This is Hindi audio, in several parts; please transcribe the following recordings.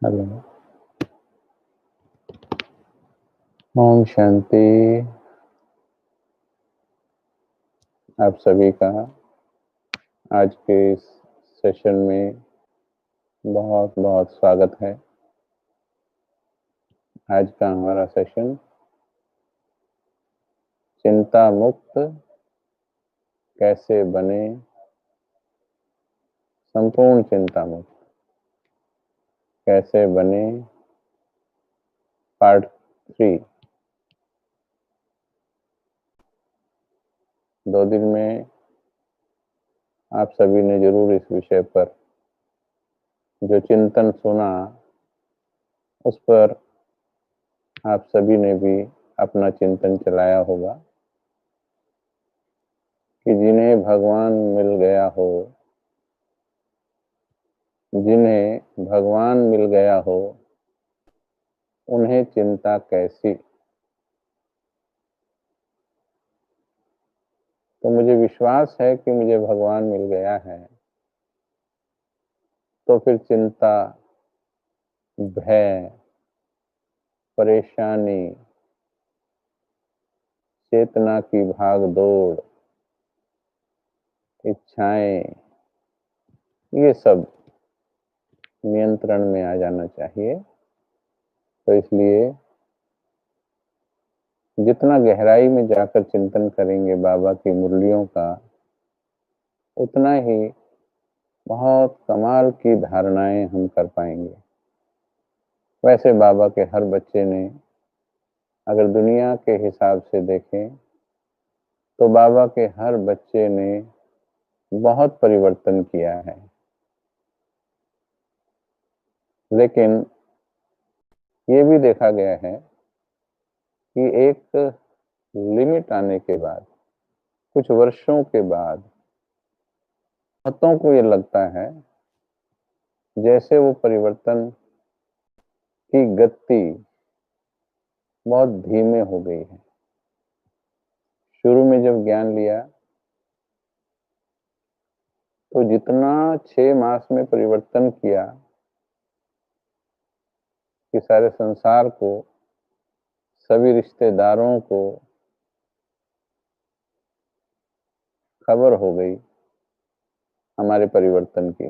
हेलो। ओम शांति। आप सभी का आज के इस सेशन में बहुत बहुत स्वागत है। आज का हमारा सेशन चिंता मुक्त कैसे बने, संपूर्ण चिंता मुक्त कैसे बने, पार्ट 3। 2 दिन में आप सभी ने जरूर इस विषय पर जो चिंतन सुना, उस पर आप सभी ने भी अपना चिंतन चलाया होगा कि जिन्हें भगवान मिल गया हो, जिन्हें भगवान मिल गया हो, उन्हें चिंता कैसी। तो मुझे विश्वास है कि मुझे भगवान मिल गया है, तो फिर चिंता, भय, परेशानी, चेतना की भाग दौड़, इच्छाएं, ये सब नियंत्रण में आ जाना चाहिए। तो इसलिए जितना गहराई में जाकर चिंतन करेंगे बाबा की मुरलियों का, उतना ही बहुत कमाल की धारणाएं हम कर पाएंगे। वैसे बाबा के हर बच्चे ने, अगर दुनिया के हिसाब से देखें, तो बाबा के हर बच्चे ने बहुत परिवर्तन किया है। लेकिन ये भी देखा गया है कि एक लिमिट आने के बाद, कुछ वर्षों के बाद, बहुतों को ये लगता है जैसे वो परिवर्तन की गति बहुत धीमे हो गई है। शुरू में जब ज्ञान लिया, तो जितना 6 मास में परिवर्तन किया कि सारे संसार को, सभी रिश्तेदारों को खबर हो गई हमारे परिवर्तन की।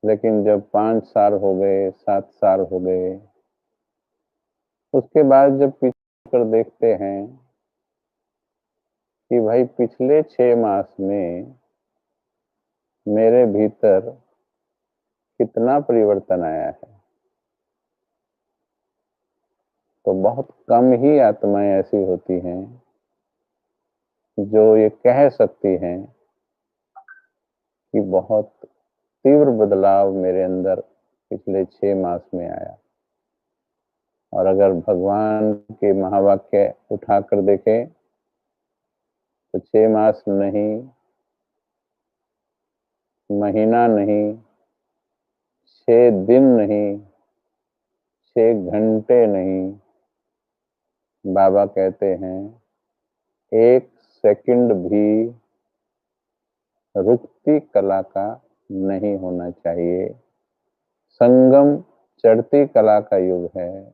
लेकिन जब 5 साल हो गए, 7 साल हो गए, उसके बाद जब पीछे कर देखते हैं कि भाई पिछले 6 मास में मेरे भीतर कितना परिवर्तन आया है, तो बहुत कम ही आत्माएं ऐसी होती हैं जो ये कह सकती हैं कि बहुत तीव्र बदलाव मेरे अंदर पिछले 6 मास में आया। और अगर भगवान के महावाक्य उठाकर देखें, तो 6 मास नहीं, महीना नहीं, 6 दिन नहीं, 6 घंटे नहीं, बाबा कहते हैं 1 सेकंड भी रुकती कला का नहीं होना चाहिए। संगम चढ़ती कला का युग है।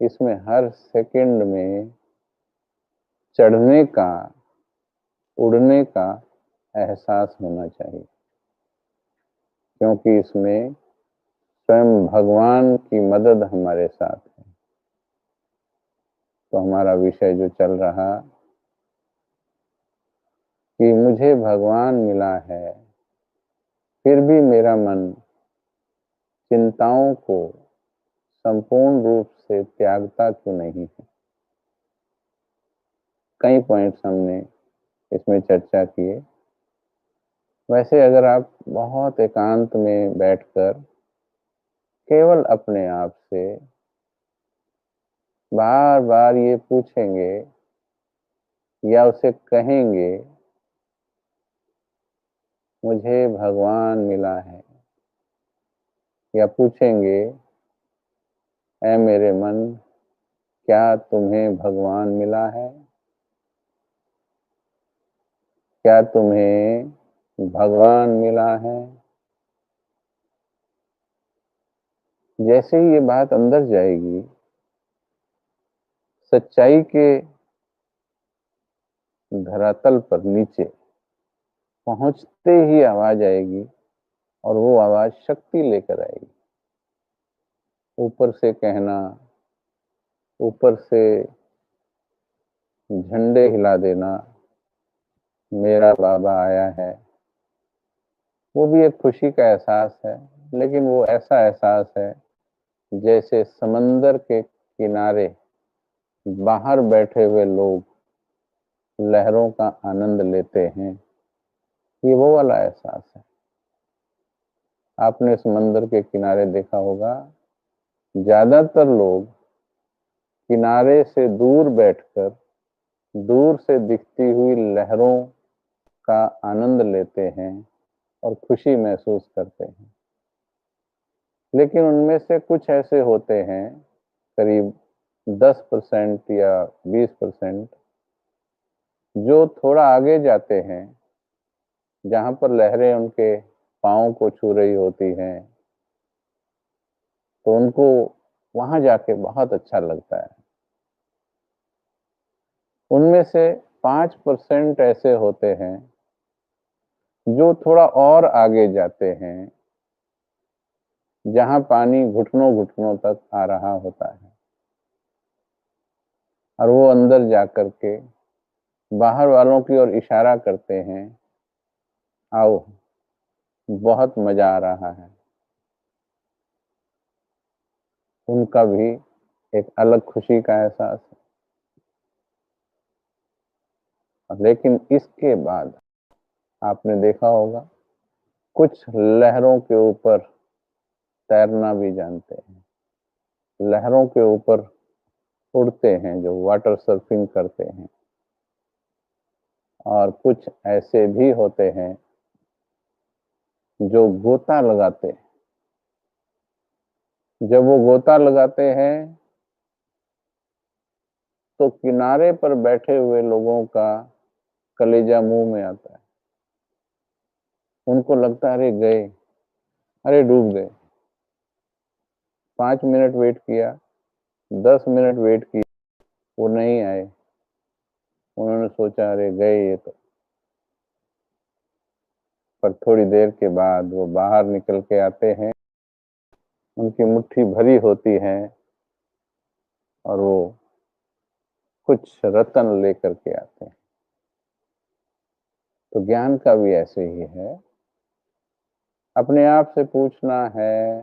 इसमें हर सेकंड में चढ़ने का, उड़ने का एहसास होना चाहिए, क्योंकि इसमें स्वयं भगवान की मदद हमारे साथ है। तो हमारा विषय जो चल रहा कि मुझे भगवान मिला है, फिर भी मेरा मन चिंताओं को संपूर्ण रूप से त्यागता क्यों नहीं है। कई पॉइंट्स हमने इसमें चर्चा किए। वैसे अगर आप बहुत एकांत में बैठकर केवल अपने आप से बार बार ये पूछेंगे या उसे कहेंगे, मुझे भगवान मिला है, या पूछेंगे, ऐ मेरे मन, क्या तुम्हें भगवान मिला है? क्या तुम्हें भगवान मिला है? जैसे ही ये बात अंदर जाएगी, सच्चाई के धरातल पर नीचे पहुंचते ही आवाज आएगी, और वो आवाज शक्ति लेकर आएगी। ऊपर से कहना, ऊपर से झंडे हिला देना, मेरा बाबा आया है। वो भी एक खुशी का एहसास है, लेकिन वो ऐसा एहसास है जैसे समंदर के किनारे बाहर बैठे हुए लोग लहरों का आनंद लेते हैं। ये वो वाला एहसास है। आपने समंदर के किनारे देखा होगा, ज्यादातर लोग किनारे से दूर बैठकर दूर से दिखती हुई लहरों का आनंद लेते हैं और खुशी महसूस करते हैं। लेकिन उनमें से कुछ ऐसे होते हैं, करीब 10% या 20%, जो थोड़ा आगे जाते हैं, जहां पर लहरें उनके पाँव को छू रही होती हैं, तो उनको वहां जाके बहुत अच्छा लगता है। उनमें से 5% ऐसे होते हैं जो थोड़ा और आगे जाते हैं, जहां पानी घुटनों घुटनों तक आ रहा होता है, और वो अंदर जाकर के बाहर वालों की ओर इशारा करते हैं, आओ, बहुत मजा आ रहा है। उनका भी एक अलग खुशी का एहसास है। लेकिन इसके बाद आपने देखा होगा, कुछ लहरों के ऊपर तैरना भी जानते हैं, लहरों के ऊपर उड़ते हैं, जो वाटर सर्फिंग करते हैं। और कुछ ऐसे भी होते हैं जो गोता लगाते हैं। जब वो गोता लगाते हैं तो किनारे पर बैठे हुए लोगों का कलेजा मुंह में आता है। उनको लगता है अरे गए, अरे डूब गए। 5 मिनट वेट किया, 10 मिनट वेट किया, वो नहीं आए। उन्होंने सोचा अरे गए ये तो। पर थोड़ी देर के बाद वो बाहर निकल के आते हैं, उनकी मुट्ठी भरी होती है, और वो कुछ रतन लेकर के आते हैं। तो ज्ञान का भी ऐसे ही है। अपने आप से पूछना है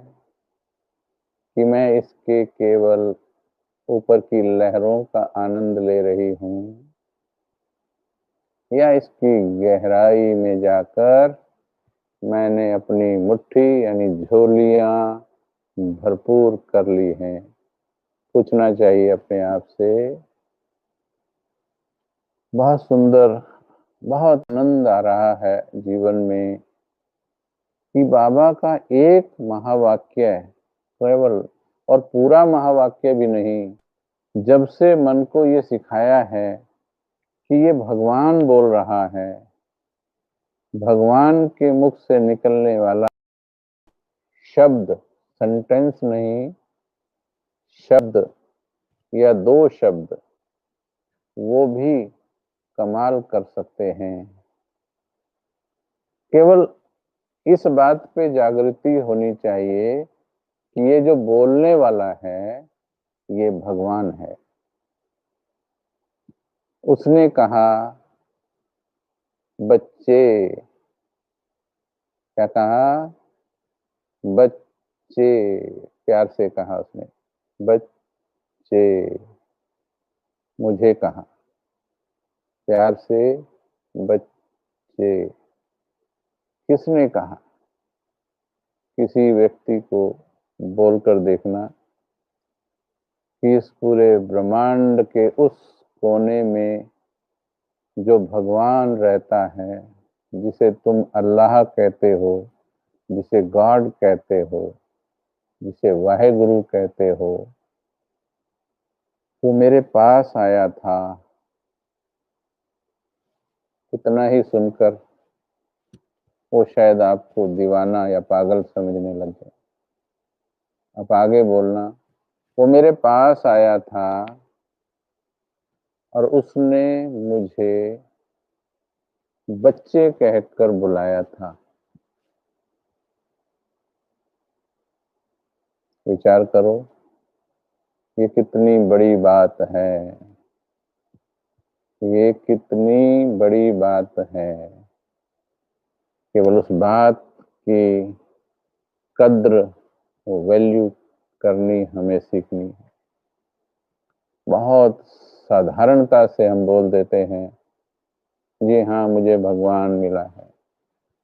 कि मैं इसके केवल ऊपर की लहरों का आनंद ले रही हूं, या इसकी गहराई में जाकर मैंने अपनी मुट्ठी यानी झोलियां भरपूर कर ली हैं। पूछना चाहिए अपने आप से। बहुत सुंदर, बहुत आनंद आ रहा है जीवन में कि बाबा का एक महावाक्य है केवल, और पूरा महावाक्य भी नहीं। जब से मन को ये सिखाया है कि ये भगवान बोल रहा है, भगवान के मुख से निकलने वाला शब्द, सेंटेंस नहीं, शब्द या दो शब्द, वो भी कमाल कर सकते हैं। केवल इस बात पे जागृति होनी चाहिए कि ये जो बोलने वाला है ये भगवान है। उसने कहा बच्चे, क्या कहा? बच्चे, प्यार से कहा उसने, बच्चे, मुझे कहा प्यार से, बच्चे। किसने कहा? किसी व्यक्ति को बोलकर देखना कि इस पूरे ब्रह्मांड के उस कोने में जो भगवान रहता है, जिसे तुम अल्लाह कहते हो, जिसे गॉड कहते हो, जिसे वाहेगुरु कहते हो, वो मेरे पास आया था। इतना ही सुनकर वो शायद आपको दीवाना या पागल समझने लग जाए। अब आगे बोलना। वो मेरे पास आया था और उसने मुझे बच्चे कहकर बुलाया था। विचार करो, ये कितनी बड़ी बात है, ये कितनी बड़ी बात है। केवल उस बात की कद्र, वैल्यू करनी हमें सीखनी है। बहुत साधारणता से हम बोल देते हैं, जी हाँ मुझे भगवान मिला है,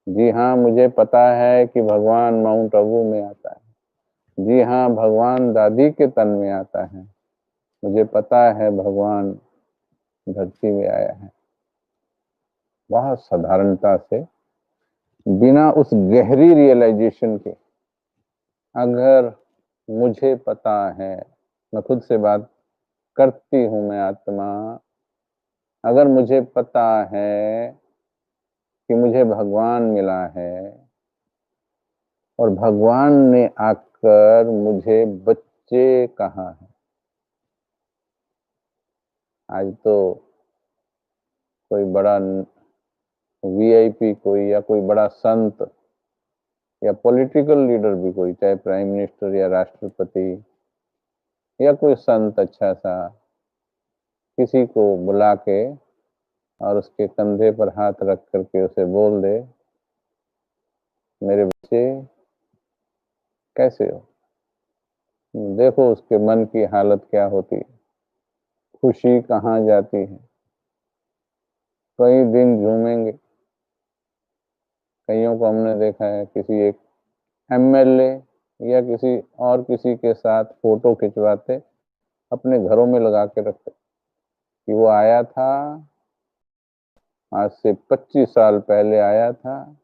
जी हाँ मुझे पता है कि भगवान माउंट आबू में आता है, जी हाँ भगवान दादी के तन में आता है, मुझे पता है भगवान धरती में आया है। बहुत साधारणता से, बिना उस गहरी रियलाइजेशन के, अगर मुझे पता है, मैं खुद से बात करती हूं, मैं आत्मा, अगर मुझे पता है कि मुझे भगवान मिला है और भगवान ने आकर मुझे बच्चे कहा है। आज तो कोई बड़ा वीआईपी कोई, या कोई बड़ा संत, या पॉलिटिकल लीडर भी कोई, चाहे प्राइम मिनिस्टर या राष्ट्रपति या कोई संत अच्छा सा, किसी को बुला के और उसके कंधे पर हाथ रख करके उसे बोल दे, मेरे बच्चे कैसे हो। देखो उसके मन की हालत क्या होती है, खुशी कहाँ जाती है। कई दिन झूमेंगे। कईयों को हमने देखा है, किसी एक एमएलए या किसी और किसी के साथ फोटो खिंचवाते, अपने घरों में लगा के रखते कि वो आया था, आज से 25 साल पहले आया था,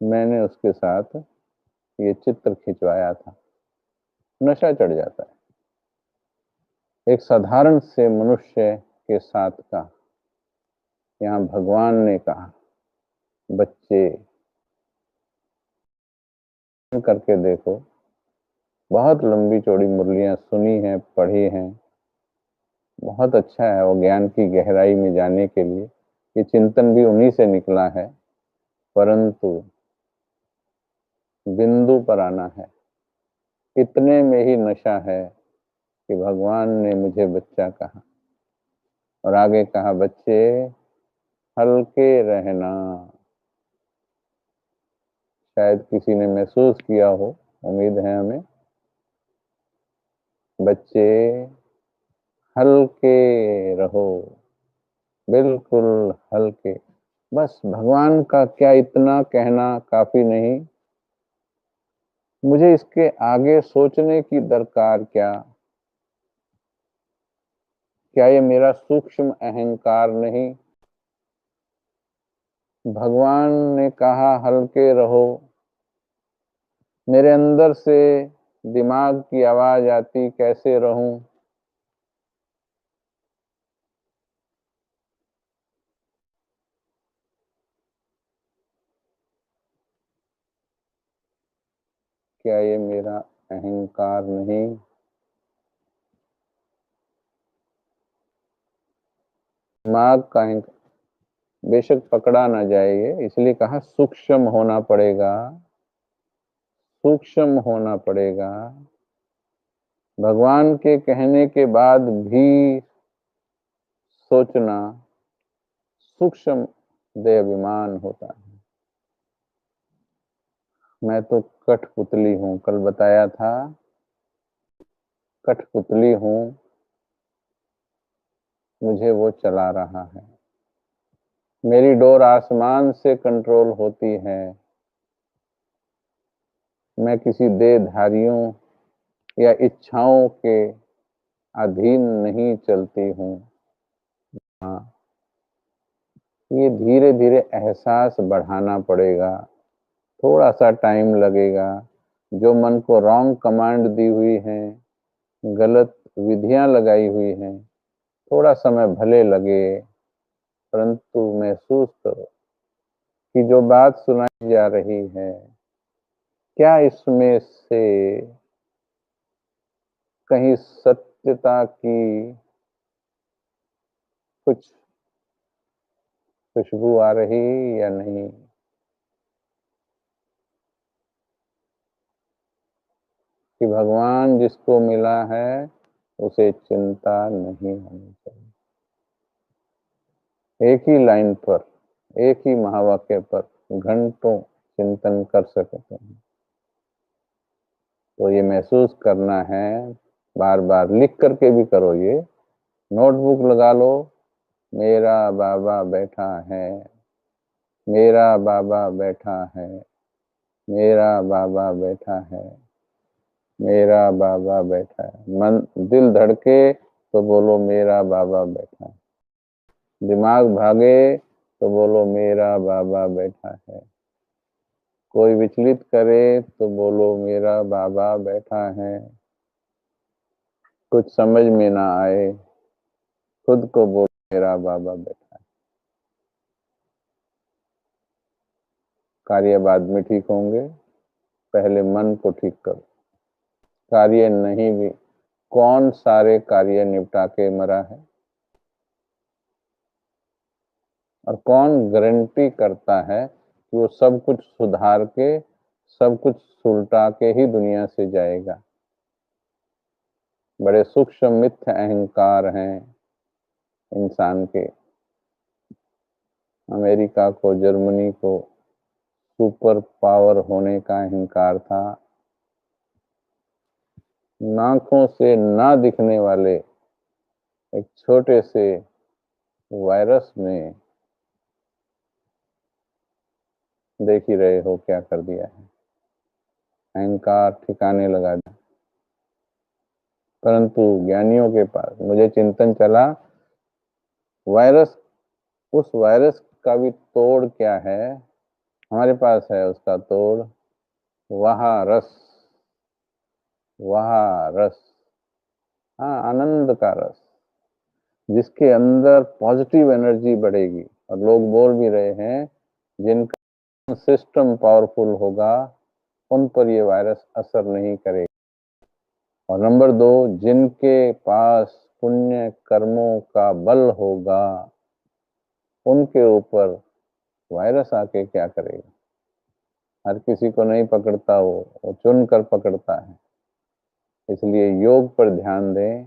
मैंने उसके साथ ये चित्र खिंचवाया था। नशा चढ़ जाता है एक साधारण से मनुष्य के साथ का। यहाँ भगवान ने कहा बच्चे करके देखो। बहुत लंबी चौड़ी मुरलियां सुनी हैं, पढ़ी हैं, बहुत अच्छा है वो ज्ञान की गहराई में जाने के लिए। ये चिंतन भी उन्हीं से निकला है, परंतु बिंदु पर आना है। इतने में ही नशा है कि भगवान ने मुझे बच्चा कहा और आगे कहा, बच्चे हल्के रहना। शायद किसी ने महसूस किया हो, उम्मीद है हमें। बच्चे हल्के रहो, बिल्कुल हल्के। बस भगवान का क्या इतना कहना काफी नहीं, मुझे इसके आगे सोचने की दरकार क्या। क्या ये मेरा सूक्ष्म अहंकार नहीं। भगवान ने कहा हल्के रहो, मेरे अंदर से दिमाग की आवाज आती, कैसे रहूं। क्या ये मेरा अहंकार नहीं। दिमाग का बेशक पकड़ा ना जाएगा, इसलिए कहा सूक्ष्म होना पड़ेगा, सूक्ष्म होना पड़ेगा। भगवान के कहने के बाद भी सोचना सूक्ष्म देहाभिमान होता है। मैं तो कठपुतली हूं, कल बताया था, कठपुतली हूं, मुझे वो चला रहा है। मेरी डोर आसमान से कंट्रोल होती है। मैं किसी देहधारियों या इच्छाओं के अधीन नहीं चलती हूँ। हाँ, ये धीरे धीरे एहसास बढ़ाना पड़ेगा, थोड़ा सा टाइम लगेगा। जो मन को रॉन्ग कमांड दी हुई है, गलत विधियां लगाई हुई हैं, थोड़ा समय भले लगे, परंतु महसूस करो कि जो बात सुनाई जा रही है, क्या इसमें से कहीं सत्यता की कुछ खुशबू आ रही या नहीं? कि भगवान जिसको मिला है उसे चिंता नहीं होनी चाहिए। एक ही लाइन पर, एक ही महावाक्य पर घंटों चिंतन कर सकते हैं। तो ये महसूस करना है, बार बार लिख करके भी करो, ये नोटबुक लगा लो, मेरा बाबा बैठा है, मेरा बाबा बैठा है, मेरा बाबा बैठा है, मेरा बाबा बैठा है। मन दिल धड़के तो बोलो मेरा बाबा बैठा है, दिमाग भागे तो बोलो मेरा बाबा बैठा है, कोई विचलित करे तो बोलो मेरा बाबा बैठा है, कुछ समझ में ना आए खुद को बोलो मेरा बाबा बैठा है। कार्य बाद में ठीक होंगे, पहले मन को ठीक करो। कार्य नहीं भी, कौन सारे कार्य निपटा के मरा है? और कौन गारंटी करता है कि वो सब कुछ सुधार के, सब कुछ सुलटा के ही दुनिया से जाएगा? बड़े सूक्ष्म मिथ्य अहंकार हैं इंसान के। अमेरिका को, जर्मनी को सुपर पावर होने का अहंकार था। नाकों से ना दिखने वाले एक छोटे से वायरस में देख ही रहे हो क्या कर दिया है। अहंकार ठिकाने लगा दिया। परंतु ज्ञानियों के पास मुझे चिंतन चला, वायरस, उस वायरस का भी तोड़ क्या है? हमारे पास है उसका तोड़, वह रस, वह रस, हाँ, आनंद का रस, जिसके अंदर पॉजिटिव एनर्जी बढ़ेगी। और लोग बोल भी रहे हैं जिनका सिस्टम पावरफुल होगा उन पर ये वायरस असर नहीं करेगा। और नंबर 2, जिनके पास पुण्य कर्मों का बल होगा उनके ऊपर वायरस आके क्या करेगा? हर किसी को नहीं पकड़ता, वो चुन कर पकड़ता है। इसलिए योग पर ध्यान दें,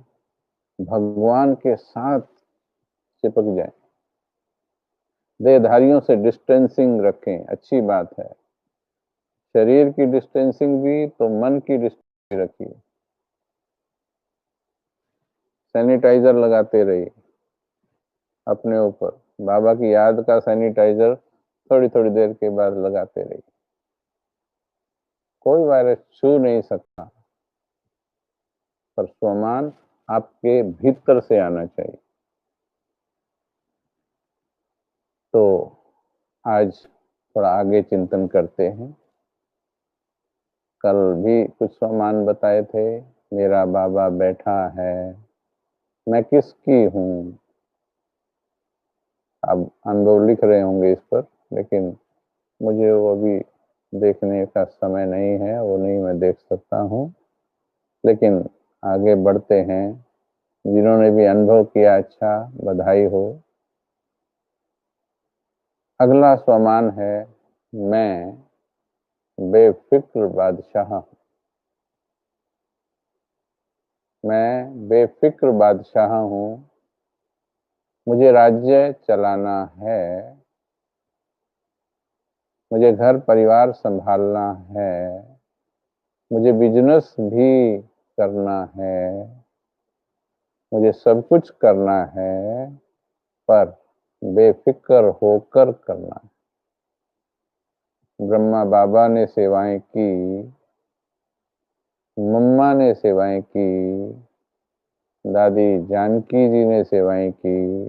भगवान के साथ चिपक जाए, देहधारियों से डिस्टेंसिंग रखें, अच्छी बात है। शरीर की डिस्टेंसिंग भी तो मन की डिस्टेंसिंग रखिए। सैनिटाइजर लगाते रहिए अपने ऊपर, बाबा की याद का सैनिटाइजर थोड़ी थोड़ी देर के बाद लगाते रहिए। कोई वायरस छू नहीं सकता, पर स्वमान आपके भीतर से आना चाहिए। तो आज थोड़ा आगे चिंतन करते हैं। कल भी कुछ स्वमान बताए थे, मेरा बाबा बैठा है, मैं किसकी हूँ? अब अनुभव लिख रहे होंगे इस पर, लेकिन मुझे वो अभी देखने का समय नहीं है, वो नहीं मैं देख सकता हूँ। लेकिन आगे बढ़ते हैं। जिन्होंने भी अनुभव किया, अच्छा, बधाई हो। अगला स्वमान है, मैं बेफिक्र बादशाह। मैं बेफिक्र बादशाह हूँ, मुझे राज्य चलाना है, मुझे घर परिवार संभालना है, मुझे बिजनेस भी करना है, मुझे सब कुछ करना है, पर बेफिक्र होकर करना है। ब्रह्मा बाबा ने सेवाएं की, मम्मा ने सेवाएं की, दादी जानकी जी ने सेवाएं की,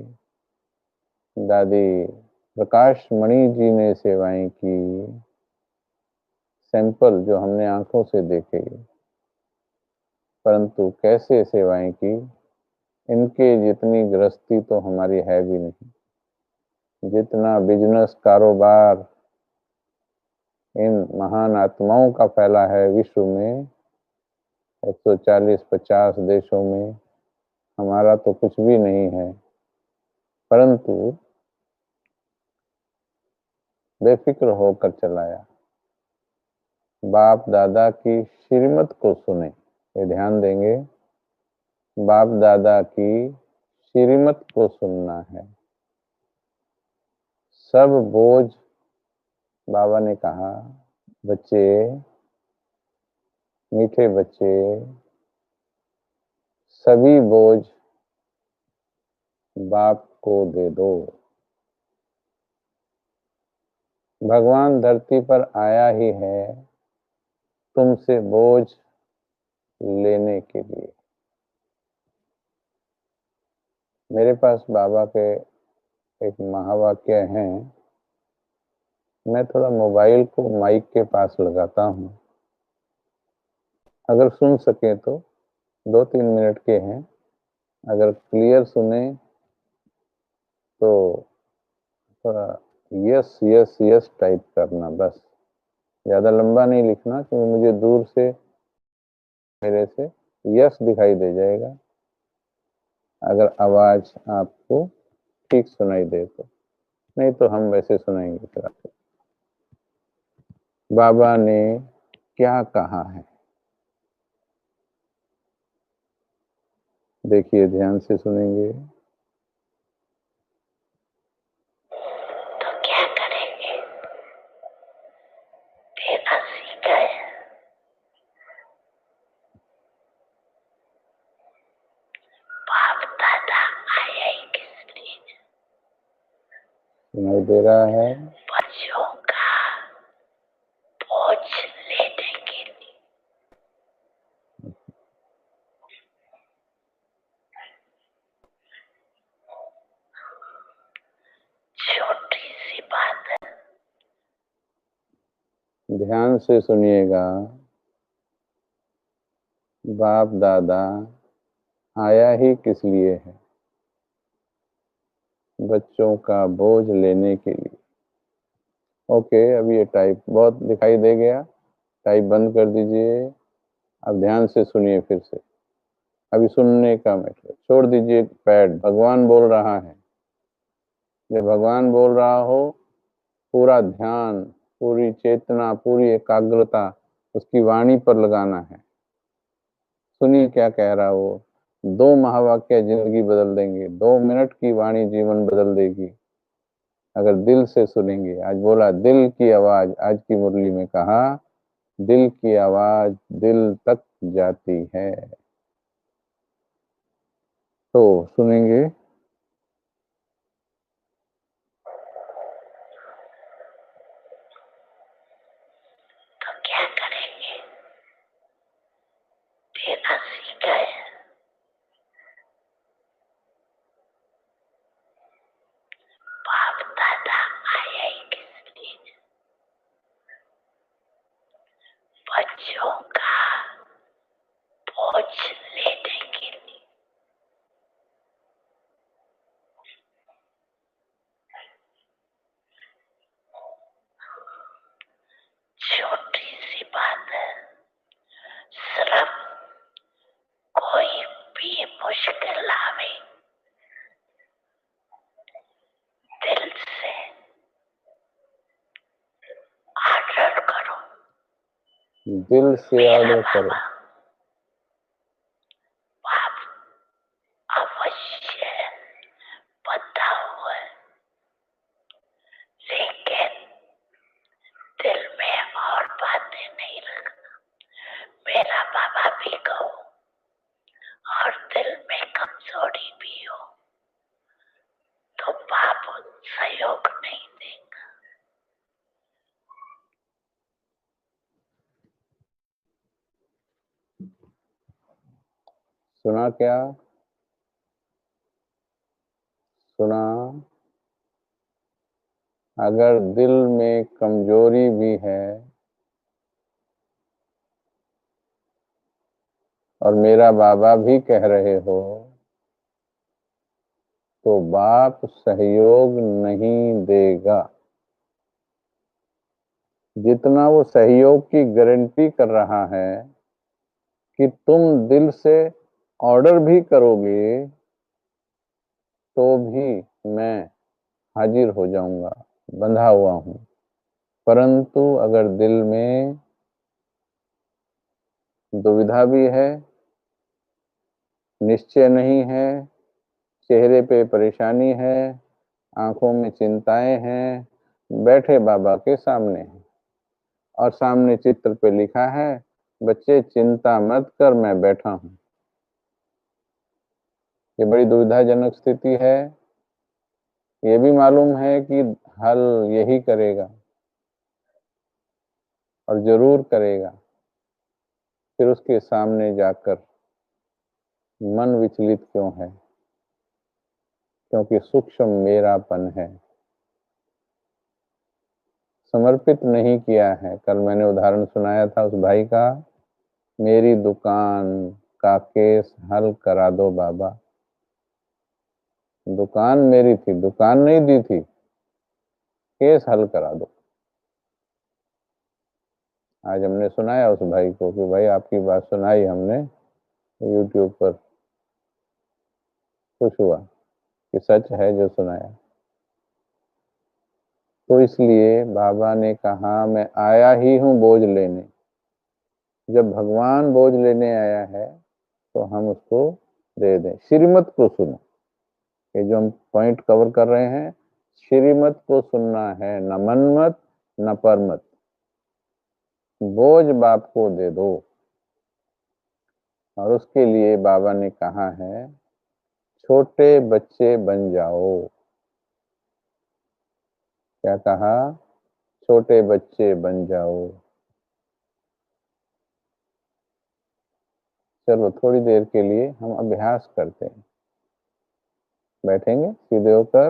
दादी प्रकाश मणि जी ने सेवाएं की। सैंपल जो हमने आंखों से देखे, परंतु कैसे सेवाएं की, इनके जितनी गृहस्थी तो हमारी है भी नहीं। जितना बिजनेस कारोबार इन महान आत्माओं का फैला है विश्व में, 140-50 देशों में हमारा तो कुछ भी नहीं है, परंतु बेफिक्र होकर चलाया। बाप दादा की श्रीमत को सुने, ये ध्यान देंगे, बाप दादा की श्रीमत को सुनना है। सब बोझ, बाबा ने कहा, बच्चे, मीठे बच्चे, सभी बोझ बाप को दे दो। भगवान धरती पर आया ही है तुमसे बोझ लेने के लिए। मेरे पास बाबा के एक महावाक्य हैं, मैं थोड़ा मोबाइल को माइक के पास लगाता हूँ, अगर सुन सके तो 2-3 मिनट के हैं, अगर क्लियर सुने तो थोड़ा यस यस यस टाइप करना, बस ज़्यादा लंबा नहीं लिखना, क्योंकि मुझे दूर से मेरे से यस दिखाई दे जाएगा अगर आवाज़ आपको ठीक सुनाई दे तो, नहीं तो हम वैसे सुनाएंगे फिर आपको। बाबा ने क्या कहा है, देखिए, ध्यान से सुनेंगे। तो क्या करेंगे? देना सीख गए। बाप दादा आया ही किस लिए? सुनाई दे रहा है? बच्चों का बोझ लेने के लिए। छोटी सी बात है, ध्यान से सुनिएगा। बाप दादा आया ही किस लिए है? बच्चों का बोझ लेने के लिए। ओके, अब ये टाइप बहुत दिखाई दे गया, टाइप बंद कर दीजिए। अब ध्यान से सुनिए फिर से, अभी सुनने का मैटर छोड़ दीजिए पैड, भगवान बोल रहा है। जब भगवान बोल रहा हो, पूरा ध्यान, पूरी चेतना, पूरी एकाग्रता उसकी वाणी पर लगाना है। सुनिए क्या कह रहा वो। 2 महावाक्य जिंदगी बदल देंगे, 2 मिनट की वाणी जीवन बदल देगी अगर दिल से सुनेंगे। आज बोला दिल की आवाज, आज की मुरली में कहा दिल की आवाज दिल तक जाती है। तो सुनेंगे। तो क्या करेंगे? देना सीख गए। बाप दादा आया ही किस लिए? बच्चों का बोझ लेने के लिए। छोटी सी बात है, सिर्फ कोई भी मुश्किल आवे, दिल से ऑर्डर करो। दिल से मेरा ऑर्डर करो। बाबा बाप अवश्य बता हुआ है, लेकिन दिल में और बातें नहीं रखना। मेरा बाबा भी कहो और दिल में कमजोरी भी हो तो बाप सहयोग नहीं देगा। सुना क्या? सुना? अगर दिल में कमजोरी भी है और मेरा बाबा भी कह रहे हो, तो बाप सहयोग नहीं देगा। जितना वो सहयोग की गारंटी कर रहा है कि तुम दिल से ऑर्डर भी करोगे तो भी मैं हाजिर हो जाऊंगा, बंधा हुआ हूं। परंतु अगर दिल में दुविधा भी है, निश्चय नहीं है, चेहरे पे परेशानी है, आंखों में चिंताएं हैं, बैठे बाबा के सामने हैं और सामने चित्र पे लिखा है, बच्चे चिंता मत कर, मैं बैठा हूं। ये बड़ी दुविधाजनक स्थिति है। ये भी मालूम है कि हल यही करेगा और जरूर करेगा। फिर उसके सामने जाकर मन विचलित क्यों है? क्योंकि सूक्ष्म मेरापन है, समर्पित नहीं किया है। कल मैंने उदाहरण सुनाया था उस भाई का, मेरी दुकान का केस हल करा दो बाबा। दुकान मेरी थी, दुकान नहीं दी थी, केस हल करा दो। आज हमने सुनाया उस भाई को कि भाई आपकी बात सुनाई हमने यूट्यूब पर, खुश हुआ कि सच है जो सुनाया। तो इसलिए बाबा ने कहा मैं आया ही हूं बोझ लेने। जब भगवान बोझ लेने आया है तो हम उसको दे दें। श्रीमत को सुनो, ये जो हम पॉइंट कवर कर रहे हैं, श्रीमत को सुनना है, न मनमत न परमत। बोझ बाप को दे दो। और उसके लिए बाबा ने कहा है, छोटे बच्चे बन जाओ। क्या कहा? छोटे बच्चे बन जाओ। चलो थोड़ी देर के लिए हम अभ्यास करते हैं। बैठेंगे सीधे होकर,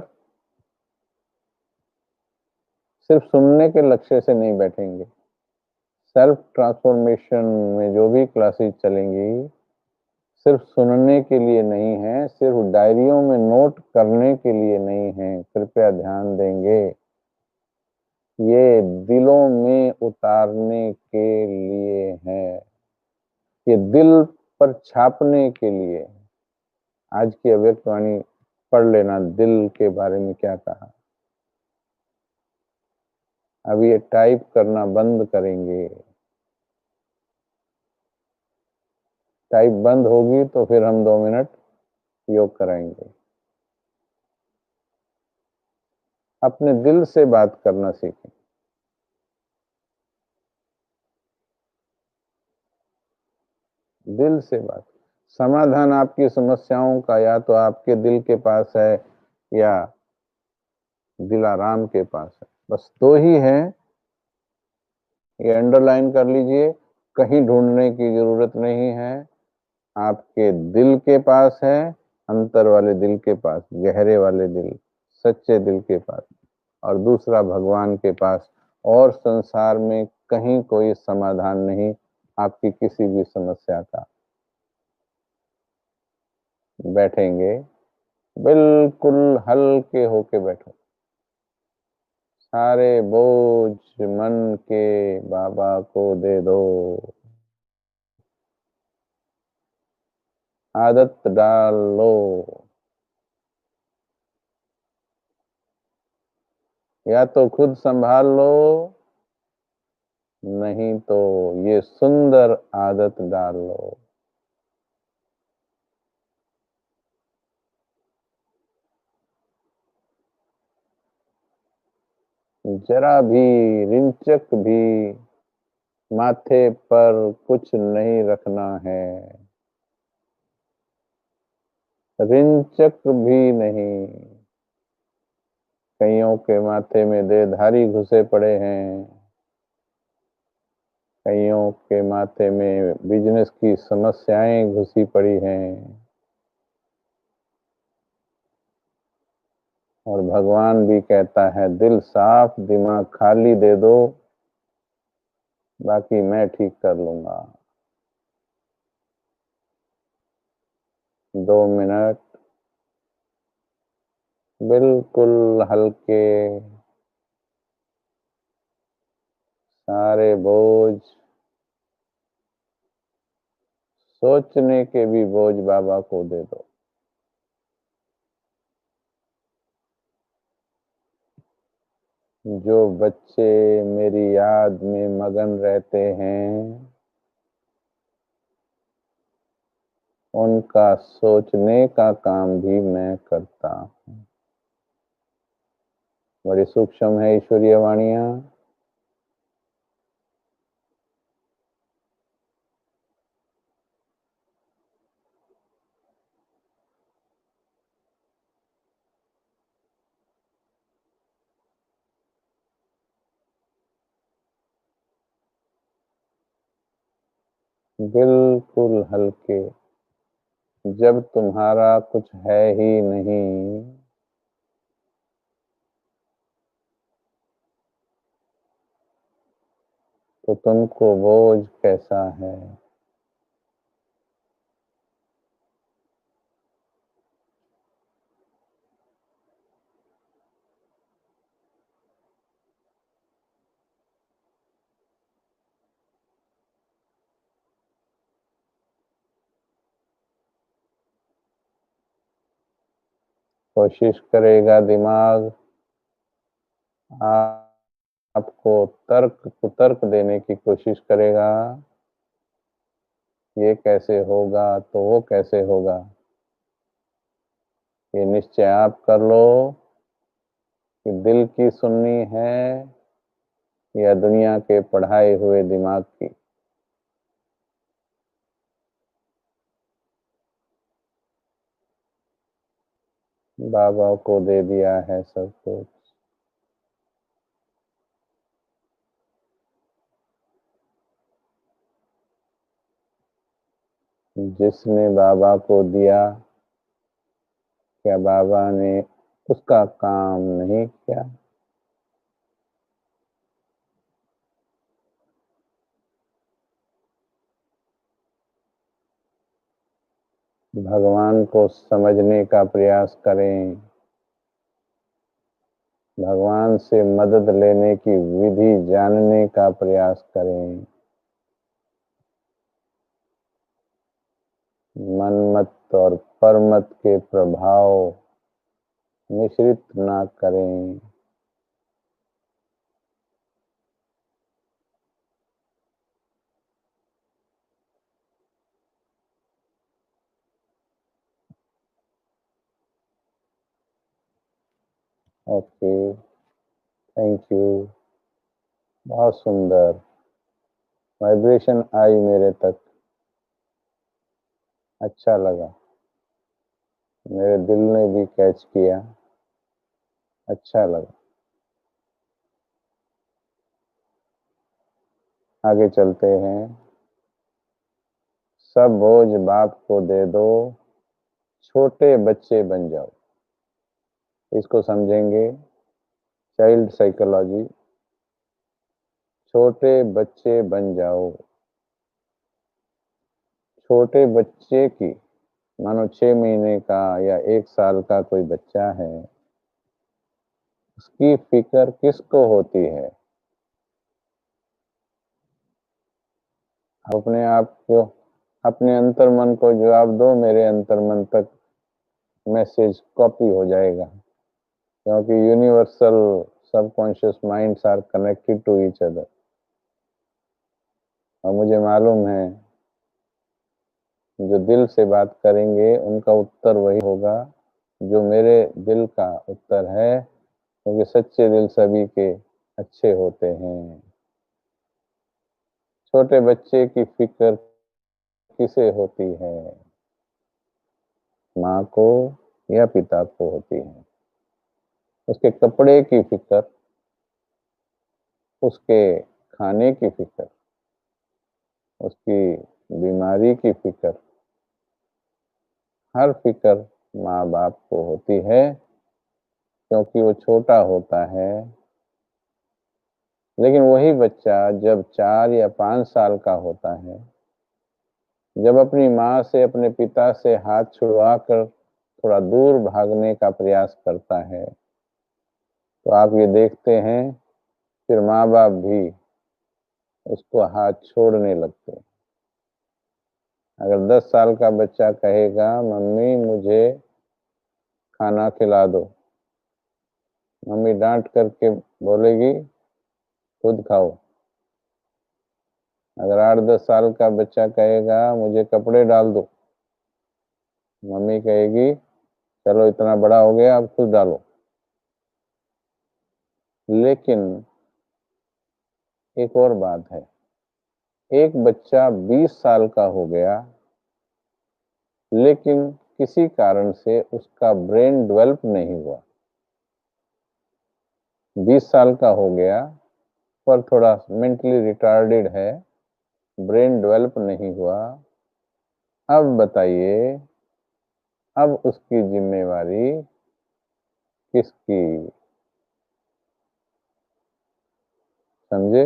सिर्फ सुनने के लक्ष्य से नहीं बैठेंगे। सेल्फ ट्रांसफॉर्मेशन में जो भी क्लासेस चलेंगी, सिर्फ सुनने के लिए नहीं है, सिर्फ डायरियों में नोट करने के लिए नहीं है। कृपया ध्यान देंगे, ये दिलों में उतारने के लिए है, ये दिल पर छापने के लिए। आज की अव्यक्त वाणी पढ़ लेना, दिल के बारे में क्या कहा। अब ये टाइप करना बंद करेंगे। टाइप बंद होगी तो फिर हम 2 मिनट योग कराएंगे। अपने दिल से बात करना सीखें। दिल से बात। समाधान आपकी समस्याओं का या तो आपके दिल के पास है या दिलाराम के पास है। बस दो ही है, ये अंडरलाइन कर लीजिए। कहीं ढूंढने की जरूरत नहीं है। आपके दिल के पास है, अंतर वाले दिल के पास, गहरे वाले दिल, सच्चे दिल के पास, और दूसरा भगवान के पास। और संसार में कहीं कोई समाधान नहीं आपकी किसी भी समस्या का। बैठेंगे, बिल्कुल हल्के होके बैठो। सारे बोझ मन के बाबा को दे दो। आदत डाल लो, या तो खुद संभाल लो, नहीं तो ये सुंदर आदत डाल लो। जरा भी रिंचक भी माथे पर कुछ नहीं रखना है, रिंचक भी नहीं। कईयों के माथे में देहधारी घुसे पड़े हैं, कईयों के माथे में बिजनेस की समस्याएं घुसी पड़ी हैं। और भगवान भी कहता है, दिल साफ दिमाग खाली दे दो, बाकी मैं ठीक कर लूंगा। 2 मिनट बिल्कुल हल्के, सारे बोझ सोचने के भी बोझ बाबा को दे दो। जो बच्चे मेरी याद में मगन रहते हैं, उनका सोचने का काम भी मैं करता हूँ। बड़ी सूक्ष्म है ईश्वरीय वाणियां। बिल्कुल हल्के। जब तुम्हारा कुछ है ही नहीं, तो तुमको बोझ कैसा है। कोशिश करेगा दिमाग आपको तर्क कुतर्क देने की कोशिश करेगा। ये कैसे होगा तो वो कैसे होगा। ये निश्चय आप कर लो कि दिल की सुननी है या दुनिया के पढ़ाए हुए दिमाग की। बाबा को दे दिया है सब कुछ। जिसने बाबा को दिया, क्या बाबा ने उसका काम नहीं किया। भगवान को समझने का प्रयास करें। भगवान से मदद लेने की विधि जानने का प्रयास करें। मनमत और परमत के प्रभाव मिश्रित ना करें। Okay, thank you. बहुत सुंदर वाइब्रेशन आई मेरे तक। अच्छा लगा। मेरे दिल ने भी कैच किया। अच्छा लगा। आगे चलते हैं। सब बोझ बाप को दे दो, छोटे बच्चे बन जाओ। इसको समझेंगे। Child psychology. छोटे बच्चे बन जाओ। छोटे बच्चे की, मानो 6 महीने का या 1 साल का कोई बच्चा है, उसकी फिक्र किसको होती है। अपने आप को, अपने अंतर्मन को जवाब दो। मेरे अंतर्मन तक मैसेज कॉपी हो जाएगा, क्योंकि universal subconscious minds are connected to each other. और मुझे मालूम है जो दिल से बात करेंगे उनका उत्तर वही होगा जो मेरे दिल का उत्तर है, क्योंकि सच्चे दिल सभी के अच्छे होते हैं। छोटे बच्चे की फिक्र किसे होती है, माँ को या पिता को होती है। उसके कपड़े की फिक्र, उसके खाने की फिक्र, उसकी बीमारी की फिक्र, हर फिक्र माँ बाप को होती है, क्योंकि वो छोटा होता है। लेकिन वही बच्चा जब 4 या 5 साल का होता है, जब अपनी माँ से, अपने पिता से हाथ छुड़वाकर थोड़ा दूर भागने का प्रयास करता है, तो आप ये देखते हैं फिर माँ बाप भी उसको हाथ छोड़ने लगते हैं। अगर 10 साल का बच्चा कहेगा मम्मी मुझे खाना खिला दो, मम्मी डांट करके बोलेगी खुद खाओ। अगर 8-10 साल का बच्चा कहेगा मुझे कपड़े डाल दो, मम्मी कहेगी चलो इतना बड़ा हो गया अब खुद डालो। लेकिन एक और बात है, एक बच्चा 20 साल का हो गया लेकिन किसी कारण से उसका ब्रेन डेवलप नहीं हुआ। 20 साल का हो गया पर थोड़ा मेंटली रिटार्डेड है, ब्रेन डेवलप नहीं हुआ। अब बताइए, अब उसकी जिम्मेवारी किसकी? समझे?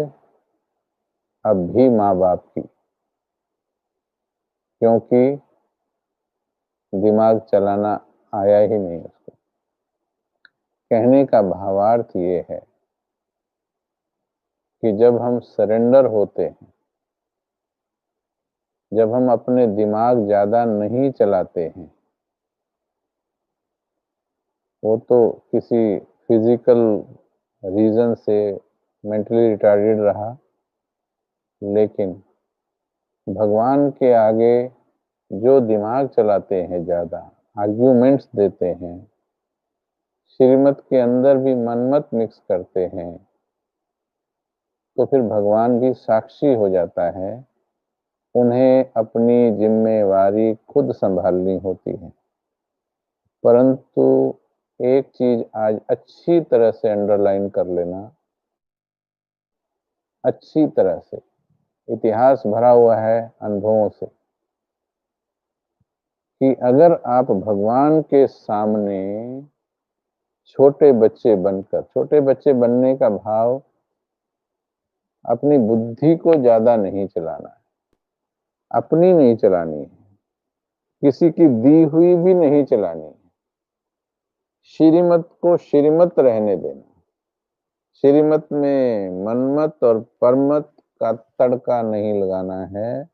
अब भी माँ बाप की, क्योंकि दिमाग चलाना आया ही नहीं उसको। कहने का भावार्थ ये है कि जब हम सरेंडर होते हैं, जब हम अपने दिमाग ज्यादा नहीं चलाते हैं, वो तो किसी फिजिकल रीजन से मेंटली रिटार्डेड रहा, लेकिन भगवान के आगे जो दिमाग चलाते हैं ज्यादा, आर्ग्यूमेंट्स देते हैं, श्रीमत के अंदर भी मनमत मिक्स करते हैं, तो फिर भगवान भी साक्षी हो जाता है। उन्हें अपनी जिम्मेवारी खुद संभालनी होती है। परंतु एक चीज आज अच्छी तरह से अंडरलाइन कर लेना, अच्छी तरह से, इतिहास भरा हुआ है अनुभवों से, कि अगर आप भगवान के सामने छोटे बच्चे बनकर, छोटे बच्चे बनने का भाव अपनी बुद्धि को ज्यादा नहीं चलाना है, अपनी नहीं चलानी है, किसी की दी हुई भी नहीं चलानी है, श्रीमत को श्रीमत रहने देना। श्रीमत में मनमत और परमत का तड़का नहीं लगाना है,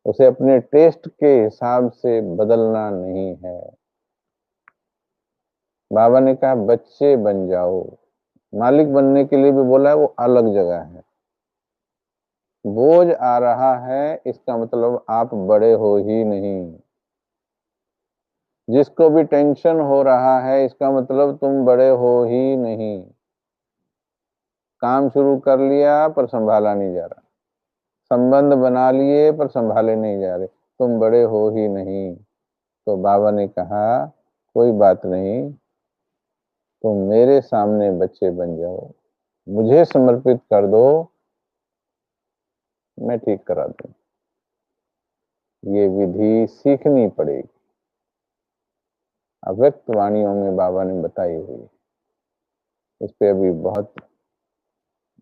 उसे अपने टेस्ट के हिसाब से बदलना नहीं है। बाबा ने कहा बच्चे बन जाओ, मालिक बनने के लिए भी बोला है, वो अलग जगह है। बोझ आ रहा है इसका मतलब आप बड़े हो ही नहीं। जिसको भी टेंशन हो रहा है इसका मतलब तुम बड़े हो ही नहीं। काम शुरू कर लिया पर संभाला नहीं जा रहा, संबंध बना लिए पर संभाले नहीं जा रहे, तुम बड़े हो ही नहीं। तो बाबा ने कहा कोई बात नहीं, तुम मेरे सामने बच्चे बन जाओ, मुझे समर्पित कर दो, मैं ठीक करा दूं। ये विधि सीखनी पड़ेगी, अव्यक्त वाणियों में बाबा ने बताई हुई है। इस पे अभी बहुत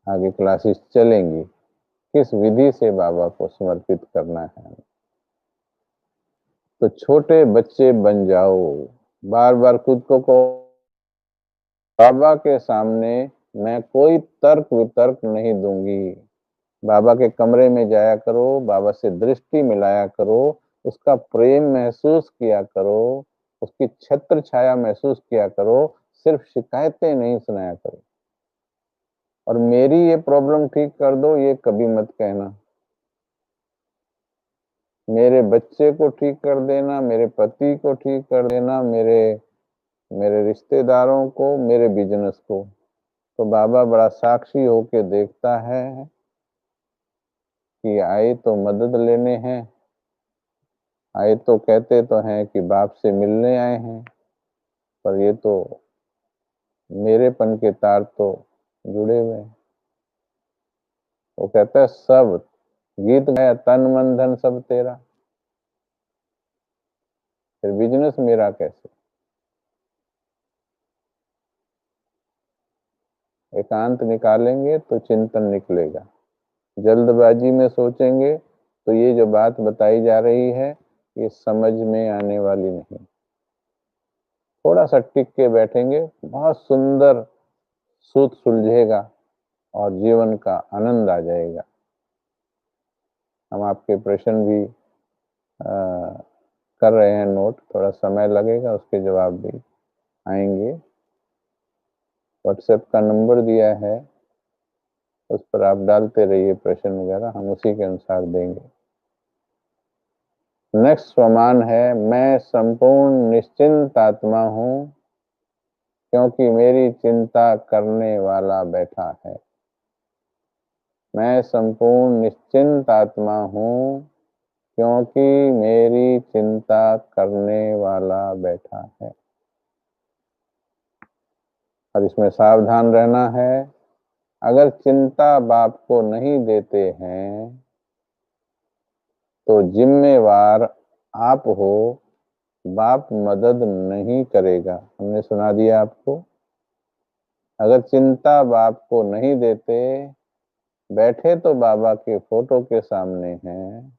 आगे क्लासेस चलेंगी, किस विधि से बाबा को समर्पित करना है। तो छोटे बच्चे बन जाओ, बार बार खुद को बाबा के सामने मैं कोई तर्क वितर्क नहीं दूंगी। बाबा के कमरे में जाया करो, बाबा से दृष्टि मिलाया करो, उसका प्रेम महसूस किया करो, उसकी छत्र छाया महसूस किया करो, सिर्फ शिकायतें नहीं सुनाया करो। और मेरी ये प्रॉब्लम ठीक कर दो ये कभी मत कहना। मेरे बच्चे को ठीक कर देना, मेरे पति को ठीक कर देना, मेरे मेरे रिश्तेदारों को, मेरे बिजनेस को। तो बाबा बड़ा साक्षी होके देखता है कि आए तो मदद लेने हैं, आए तो कहते तो हैं कि बाप से मिलने आए हैं, पर ये तो मेरेपन के तार तो जुड़े हुए हैं। वो कहता है सब गीत गाया तन मन धन सब तेरा, फिर बिजनेस मेरा कैसे? एकांत निकालेंगे तो चिंतन निकलेगा, जल्दबाजी में सोचेंगे तो ये जो बात बताई जा रही है ये समझ में आने वाली नहीं। थोड़ा सा टिक के बैठेंगे, बहुत सुंदर सूत सुलझेगा और जीवन का आनंद आ जाएगा। हम आपके प्रश्न भी कर रहे हैं नोट, थोड़ा समय लगेगा, उसके जवाब भी आएंगे। व्हाट्सएप का नंबर दिया है, उस पर आप डालते रहिए प्रश्न वगैरह, हम उसी के अनुसार देंगे। नेक्स्ट स्वमान है, मैं संपूर्ण निश्चिंत आत्मा हूं क्योंकि मेरी चिंता करने वाला बैठा है। मैं संपूर्ण निश्चिंत आत्मा हूं क्योंकि मेरी चिंता करने वाला बैठा है। और इसमें सावधान रहना है, अगर चिंता बाप को नहीं देते हैं तो जिम्मेवार आप हो, बाप मदद नहीं करेगा। हमने सुना दिया आपको, अगर चिंता बाप को नहीं देते, बैठे तो बाबा के फोटो के सामने हैं,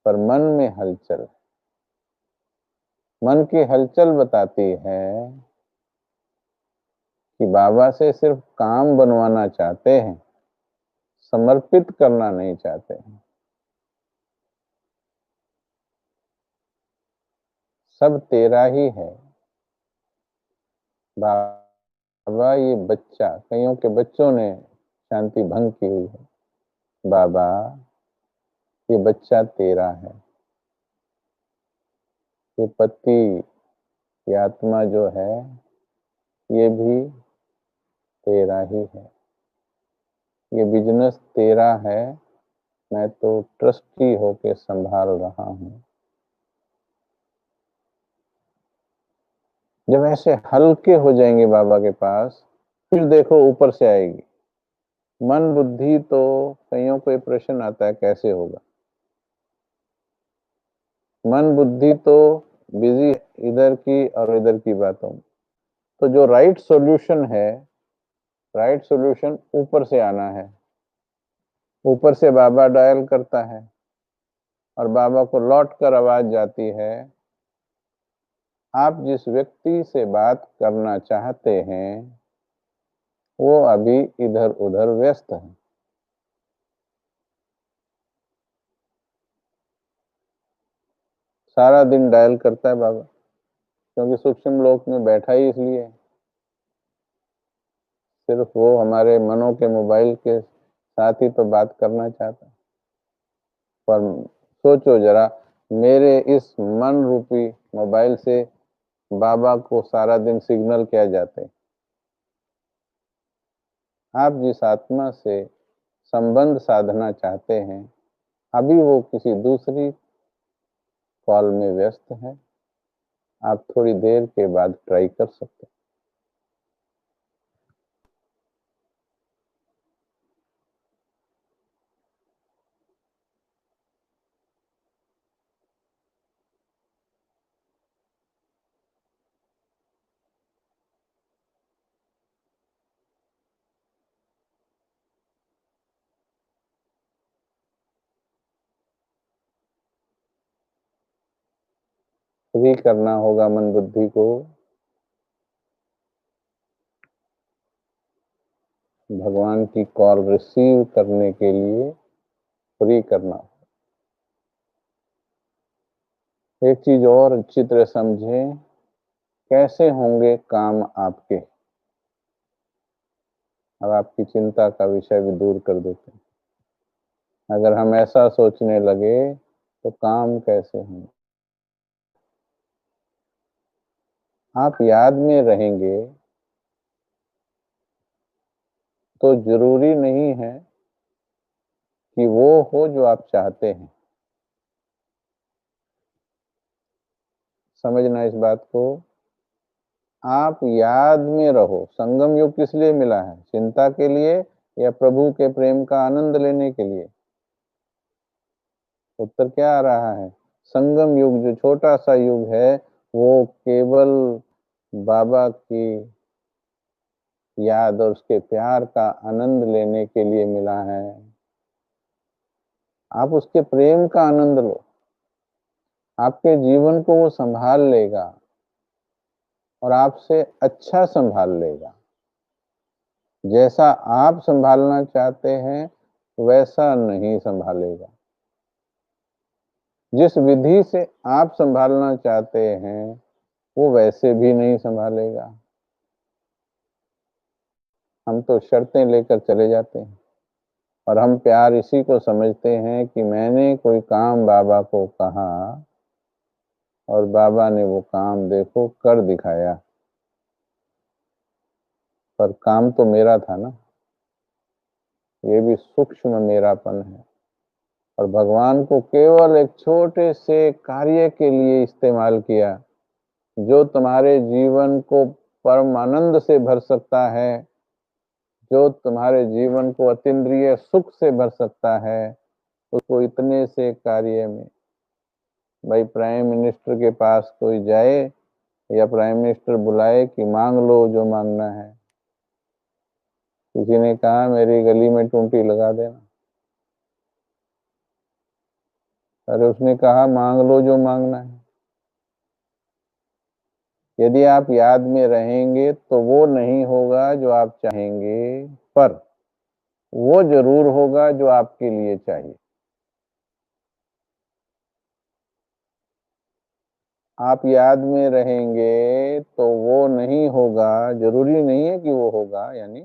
पर मन में हलचल, मन की हलचल बताती है कि बाबा से सिर्फ काम बनवाना चाहते हैं, समर्पित करना नहीं चाहते हैं। सब तेरा ही है बाबा। ये बच्चा, कईयों के बच्चों ने शांति भंग की हुई है। बाबा ये बच्चा तेरा है, ये पति, ये आत्मा जो है, ये भी तेरा ही है। ये बिजनेस तेरा है, मैं तो ट्रस्टी होके संभाल रहा हूं। जब ऐसे हल्के हो जाएंगे बाबा के पास, फिर देखो ऊपर से आएगी मन बुद्धि। तो कईयों को ये प्रश्न आता है कैसे होगा। मन बुद्धि तो बिजी इधर की और इधर की बातों में। तो जो राइट सॉल्यूशन है, राइट सॉल्यूशन ऊपर से आना है। ऊपर से बाबा डायल करता है और बाबा को लौट कर आवाज जाती है, आप जिस व्यक्ति से बात करना चाहते हैं वो अभी इधर उधर व्यस्त है। सारा दिन डायल करता है बाबा, क्योंकि सूक्ष्म लोक में बैठा ही इसलिए, सिर्फ वो हमारे मनों के मोबाइल के साथ ही तो बात करना चाहता है। पर सोचो जरा, मेरे इस मन रूपी मोबाइल से बाबा को सारा दिन सिग्नल क्या जाते हैं। आप जिस आत्मा से संबंध साधना चाहते हैं, अभी वो किसी दूसरी कॉल में व्यस्त है। आप थोड़ी देर के बाद ट्राई कर सकते हैं। फ्री करना होगा मन बुद्धि को, भगवान की कॉल रिसीव करने के लिए फ्री करना। एक चीज और अच्छी तरह समझें, कैसे होंगे काम आपके। अब आपकी चिंता का विषय भी दूर कर देते हैं। अगर हम ऐसा सोचने लगे तो काम कैसे होंगे। आप याद में रहेंगे तो जरूरी नहीं है कि वो हो जो आप चाहते हैं। समझना इस बात को, आप याद में रहो। संगम युग किस लिए मिला है, चिंता के लिए या प्रभु के प्रेम का आनंद लेने के लिए। उत्तर क्या आ रहा है, संगम युग जो छोटा सा युग है वो केवल बाबा की याद और उसके प्यार का आनंद लेने के लिए मिला है। आप उसके प्रेम का आनंद लो, आपके जीवन को वो संभाल लेगा और आपसे अच्छा संभाल लेगा। जैसा आप संभालना चाहते हैं वैसा नहीं संभालेगा। जिस विधि से आप संभालना चाहते हैं वो वैसे भी नहीं संभालेगा। हम तो शर्तें लेकर चले जाते हैं और हम प्यार इसी को समझते हैं कि मैंने कोई काम बाबा को कहा और बाबा ने वो काम देखो कर दिखाया, पर काम तो मेरा था ना। ये भी सूक्ष्म मेरापन है। और भगवान को केवल एक छोटे से कार्य के लिए इस्तेमाल किया जो तुम्हारे जीवन को परमानंद से भर सकता है, जो तुम्हारे जीवन को अतीन्द्रिय सुख से भर सकता है, उसको इतने से कार्य में। भाई प्राइम मिनिस्टर के पास कोई जाए या प्राइम मिनिस्टर बुलाए कि मांग लो जो मांगना है। किसी ने कहा मेरी गली में टूंटी लगा देना, अरे उसने कहा मांग लो जो मांगना है। यदि आप याद में रहेंगे तो वो नहीं होगा जो आप चाहेंगे, पर वो जरूर होगा जो आपके लिए चाहिए। आप याद में रहेंगे तो वो नहीं होगा, जरूरी नहीं है कि वो होगा, यानी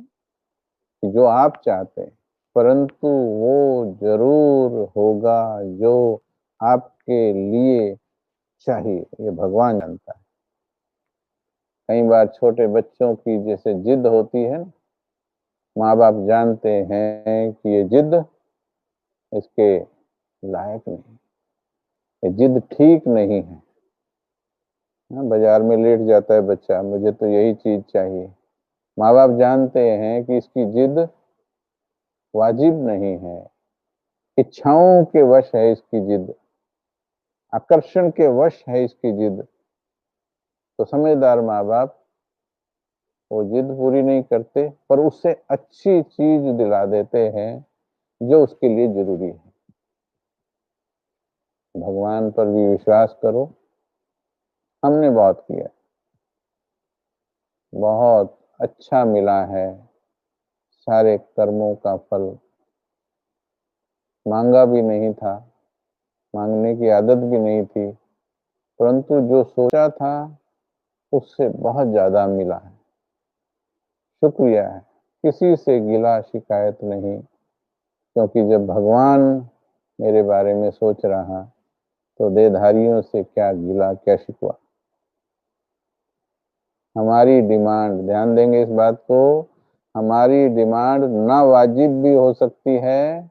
जो आप चाहते हैं, परंतु वो जरूर होगा जो आपके लिए चाहिए। ये भगवान जानता है। कई बार छोटे बच्चों की जैसे जिद होती है ना, माँ बाप जानते हैं कि ये जिद इसके लायक नहीं, ये जिद ठीक नहीं है। बाजार में लेट जाता है बच्चा, मुझे तो यही चीज चाहिए। माँ बाप जानते हैं कि इसकी जिद वाजिब नहीं है, इच्छाओं के वश है इसकी जिद, आकर्षण के वश है इसकी जिद। तो समझदार माँ बाप वो जिद पूरी नहीं करते, पर उससे अच्छी चीज दिला देते हैं जो उसके लिए जरूरी है। भगवान पर भी विश्वास करो। हमने बहुत किया, बहुत अच्छा मिला है सारे कर्मों का फल। मांगा भी नहीं था, मांगने की आदत भी नहीं थी, परंतु जो सोचा था उससे बहुत ज्यादा मिला है। शुक्रिया है, किसी से गिला शिकायत नहीं, क्योंकि जब भगवान मेरे बारे में सोच रहा तो देहधारियों से क्या गिला क्या शिकवा। हमारी डिमांड, ध्यान देंगे इस बात को, हमारी डिमांड ना वाजिब भी हो सकती है,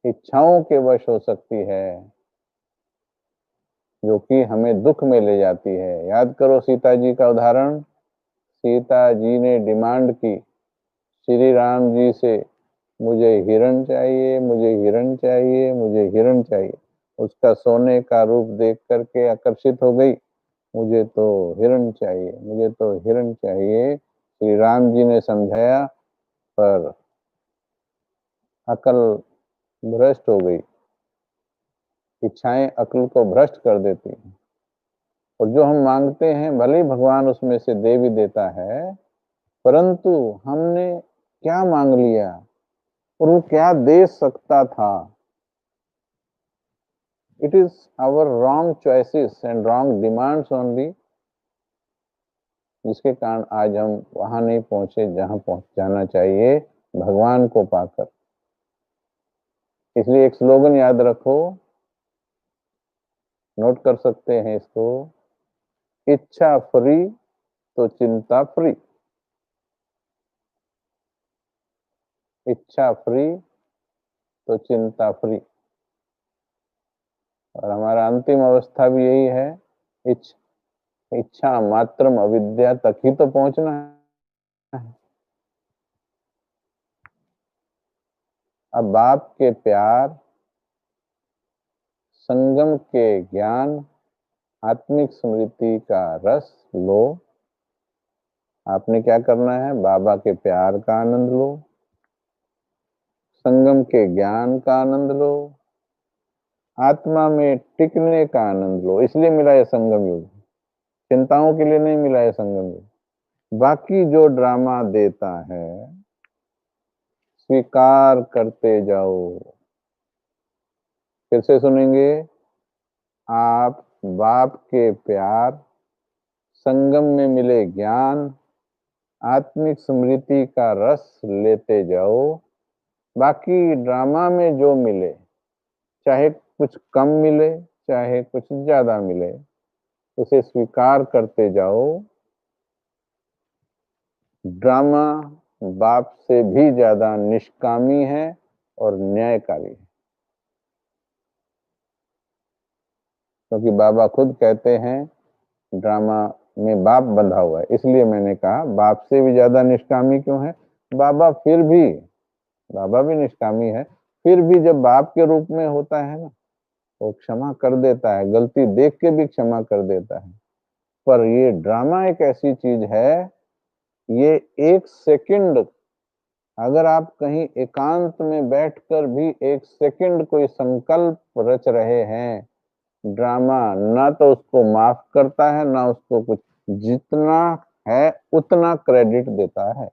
इच्छाओं के वश हो सकती है, जो कि हमें दुख में ले जाती है। याद करो सीता जी का उदाहरण। सीता जी ने डिमांड की श्री राम जी से, मुझे हिरण चाहिए, मुझे हिरण चाहिए, मुझे हिरण चाहिए। उसका सोने का रूप देख करके आकर्षित हो गई, मुझे तो हिरण चाहिए, मुझे तो हिरण चाहिए। श्री राम जी ने समझाया, पर अकल भ्रष्ट हो गई। इच्छाएं अकल को भ्रष्ट कर देती हैं, और जो हम मांगते हैं भले ही भगवान उसमें से दे भी देता है, परंतु हमने क्या मांग लिया और वो क्या दे सकता था। It is our wrong choices and wrong demands only, जिसके कारण आज हम वहां नहीं पहुंचे जहां पहुंच जाना चाहिए भगवान को पाकर। इसलिए एक स्लोगन याद रखो, नोट कर सकते हैं इसको, इच्छा फ्री तो चिंता फ्री। इच्छा फ्री तो चिंता फ्री। और हमारा अंतिम अवस्था भी यही है, इच्छा मात्रम अविद्या तक ही तो पहुंचना है। अब बाप के प्यार, संगम के ज्ञान, आत्मिक स्मृति का रस लो। आपने क्या करना है, बाबा के प्यार का आनंद लो, संगम के ज्ञान का आनंद लो, आत्मा में टिकने का आनंद लो। इसलिए मिला यह संगम युग, चिंताओं के लिए नहीं मिला यह संगम युग। बाकी जो ड्रामा देता है स्वीकार करते जाओ। फिर से सुनेंगे, आप बाप के प्यार, संगम में मिले ज्ञान, आत्मिक स्मृति का रस लेते जाओ। बाकी ड्रामा में जो मिले, चाहे कुछ कम मिले चाहे कुछ ज्यादा मिले, उसे स्वीकार करते जाओ। ड्रामा बाप से भी ज्यादा निष्कामी है और न्यायकारी है, क्योंकि बाबा खुद कहते हैं ड्रामा में बाप बंधा हुआ है। इसलिए मैंने कहा बाप से भी ज्यादा निष्कामी क्यों है। बाबा भी निष्कामी है, फिर भी जब बाप के रूप में होता है ना, वो क्षमा कर देता है, गलती देख के भी क्षमा कर देता है। पर ये ड्रामा एक ऐसी चीज है, ये एक सेकंड, अगर आप कहीं एकांत में बैठकर भी एक सेकंड कोई संकल्प रच रहे हैं, ड्रामा ना तो उसको माफ करता है ना उसको कुछ, जितना है उतना क्रेडिट देता है,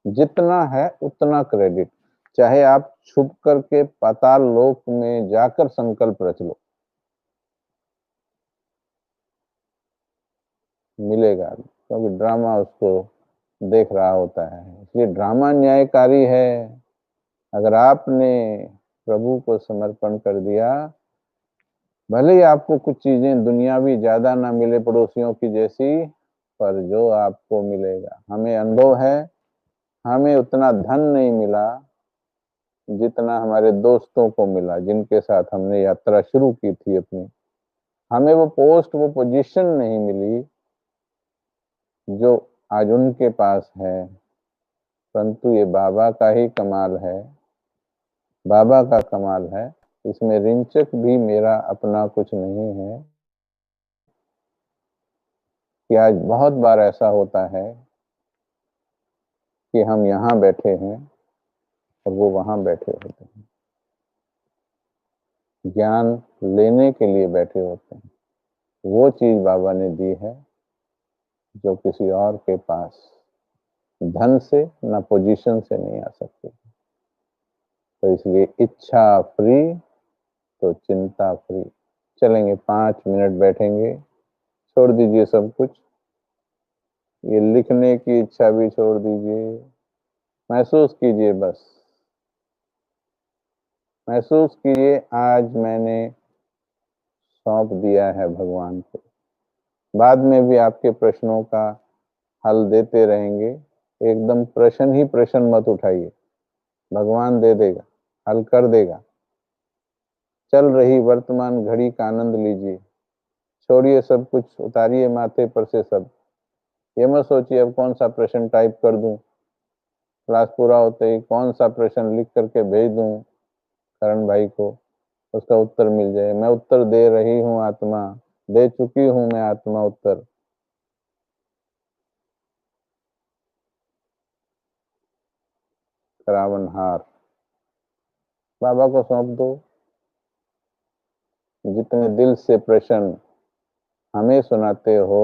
जितना है उतना क्रेडिट। चाहे आप छुप करके पाताल लोक में जाकर संकल्प रच लो, मिलेगा, क्योंकि ड्रामा उसको देख रहा होता है। इसलिए ड्रामा न्यायकारी है। अगर आपने प्रभु को समर्पण कर दिया, भले ही आपको कुछ चीजें दुनियावी ज्यादा ना मिले पड़ोसियों की जैसी, पर जो आपको मिलेगा, हमें अनुभव है, हमें उतना धन नहीं मिला जितना हमारे दोस्तों को मिला, जिनके साथ हमने यात्रा शुरू की थी अपनी। हमें वो पोस्ट, वो पोजीशन नहीं मिली जो आज उनके पास है, परंतु ये बाबा का ही कमाल है, बाबा का कमाल है। इसमें रिंचक भी मेरा अपना कुछ नहीं है। कि आज बहुत बार ऐसा होता है कि हम यहाँ बैठे हैं और वो वहां बैठे होते हैं, ज्ञान लेने के लिए बैठे होते हैं। वो चीज बाबा ने दी है जो किसी और के पास धन से ना पोजीशन से नहीं आ सकती। तो इसलिए इच्छा फ्री तो चिंता फ्री। चलेंगे 5 मिनट बैठेंगे, छोड़ दीजिए सब कुछ, ये लिखने की इच्छा भी छोड़ दीजिए, महसूस कीजिए, बस महसूस कीजिए आज मैंने सौंप दिया है भगवान को। बाद में भी आपके प्रश्नों का हल देते रहेंगे। एकदम प्रश्न ही प्रश्न मत उठाइए, भगवान दे देगा, हल कर देगा। चल रही वर्तमान घड़ी का आनंद लीजिए, छोड़िए सब कुछ, उतारिए माथे पर से सब। ये मत सोचिए अब कौन सा प्रश्न टाइप कर दूं, क्लास पूरा होते ही कौन सा प्रश्न लिख करके भेज दूं करण भाई को, उसका उत्तर मिल जाए। मैं उत्तर दे रही हूँ आत्मा, दे चुकी हूं मैं आत्मा उत्तर। रावणहार बाबा को सौंप दो। जितने दिल से प्रश्न हमें सुनाते हो,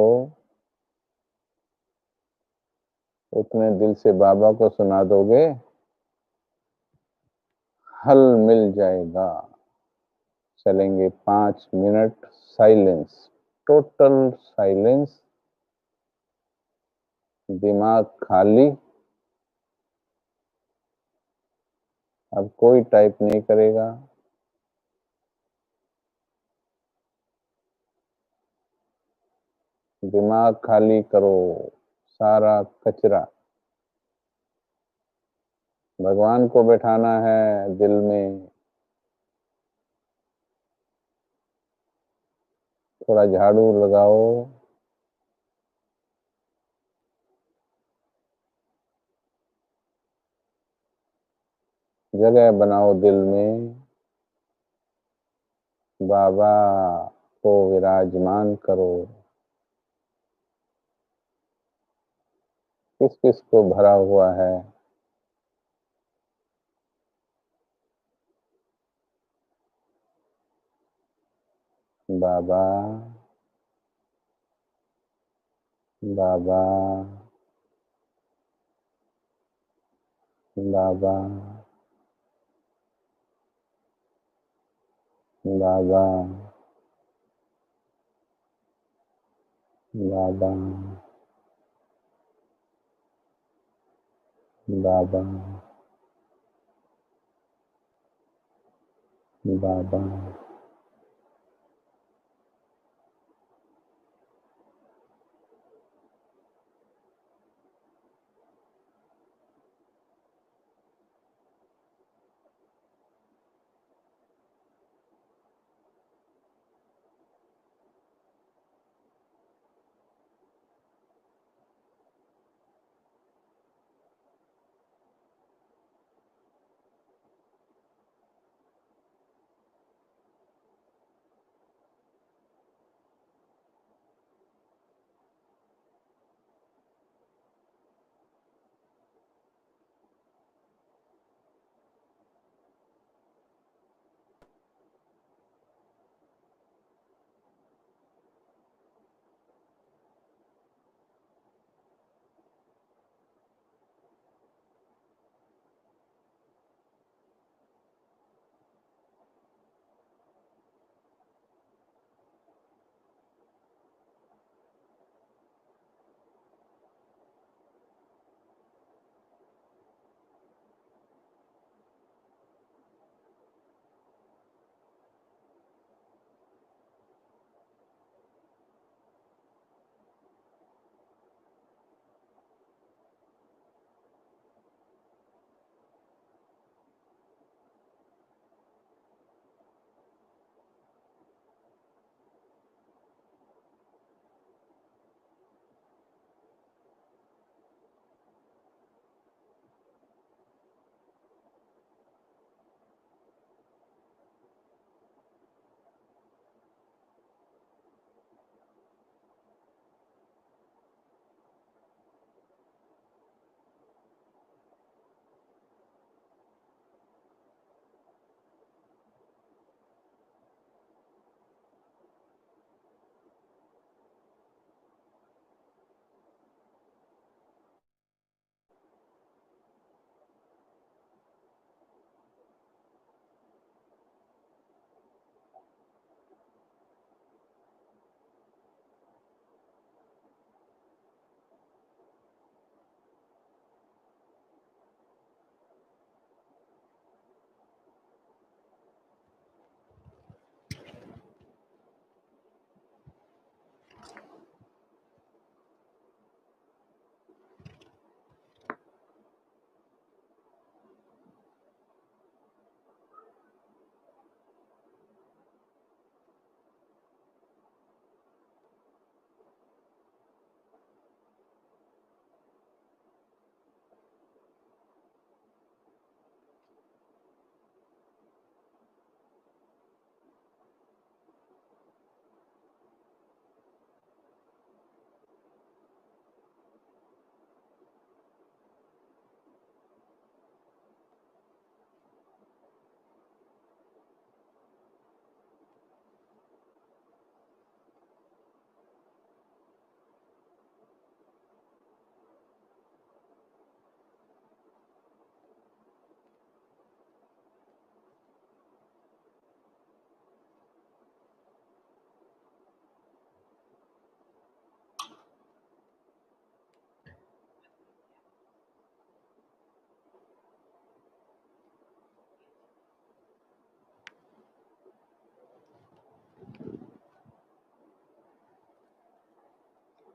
उतने दिल से बाबा को सुना दोगे, हल मिल जाएगा। चलेंगे 5 मिनट साइलेंस, टोटल साइलेंस, दिमाग खाली। अब कोई टाइप नहीं करेगा, दिमाग खाली करो, सारा कचरा। भगवान को बैठाना है दिल में। थोड़ा झाड़ू लगाओ, जगह बनाओ दिल में, बाबा को विराजमान करो। किस किस को भरा हुआ है, बाबा बाबा बाबा बाबा। बाबा बाबा बाबा